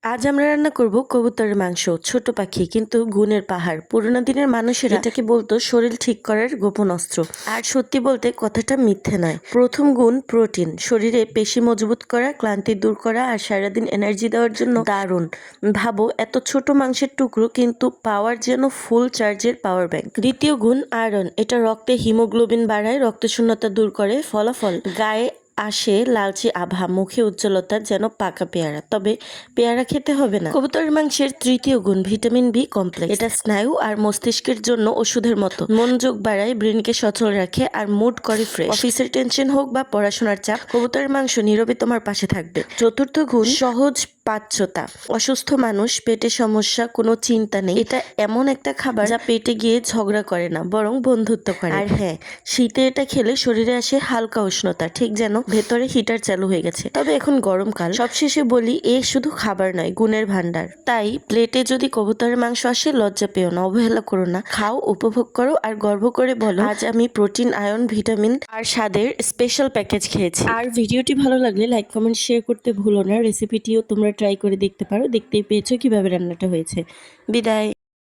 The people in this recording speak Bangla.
আজ আমরা রান্না করব কবুতরের মাংস। ছোট পাখি কিন্তু গুণের পাহাড়। পুরোনো দিনের মানুষেরা এটাকে বলতো শরীর ঠিক করার গোপন অস্ত্র। আর সত্যি বলতে কথাটা মিথ্যে নয়। প্রথম গুণ প্রোটিন, শরীরে পেশি মজবুত করা, ক্লান্তি দূর করা আর সারাদিন এনার্জি দেওয়ার জন্য দারুণ। ভাবো এত ছোট মাংসের টুকরো কিন্তু পাওয়ার যেন ফুল চার্জের পাওয়ার ব্যাংক। দ্বিতীয় গুণ আয়রন, এটা রক্তে হিমোগ্লোবিন বাড়ায়, রক্তশূন্যতা দূর করে। ফলাফল গায়ে আসে লালচে আভা, মুখে উজ্জ্বলতা যেন পাকা পেয়ারা। তবে পেয়ারা খেতে হবে না। কবুতরের মাংসের তৃতীয় গুণ ভিটামিন বি কমপ্লেক্স, এটা স্নায়ু আর মস্তিষ্কের জন্য ওষুধের মতো। মনোযোগ বাড়ায়, ব্রেনকে সচল রাখে আর মুড করে ফ্রেশ। অফিসের টেনশন হোক বা পড়াশোনার চাপ, কবুতরের মাংস নীরবে তোমার পাশে থাকবে। চতুর্থ গুণ সহজ পাচ্যতা, অসুস্থ মানুষ, পেটের সমস্যা, কোনো চিন্তা নেই। এটা এমন একটা খাবার যা পেটে গিয়ে ঝগড়া করে না, বরং বন্ধুত্ব করে। আর হ্যাঁ, শীতে এটা খেলে শরীরে আসে হালকা উষ্ণতা, ঠিক যেন ভেতরে হিটার চালু হয়ে গেছে। তবে এখন গরমকাল, সবশেষে বলি এ শুধু খাবার নয়, গুণের ভান্ডার। তাই প্লেটে যদি কবুতরের মাংস আসে লজ্জা পেও না, অবহেলা করো না। খাও, উপভোগ করো আর গর্ব করে বলো আজ আমি প্রোটিন, আয়রন, ভিটামিন আর স্বাদের স্পেশাল প্যাকেজ খেয়েছি। আর ভিডিওটি ভালো লাগলে লাইক, কমেন্ট, শেয়ার করতে ভুলো না। রেসিপিটিও তোমরা ট্রাই করে দেখতে পারো। দেখতেই পেয়েছো কিভাবে রান্নাটা হয়েছে। বিদায়।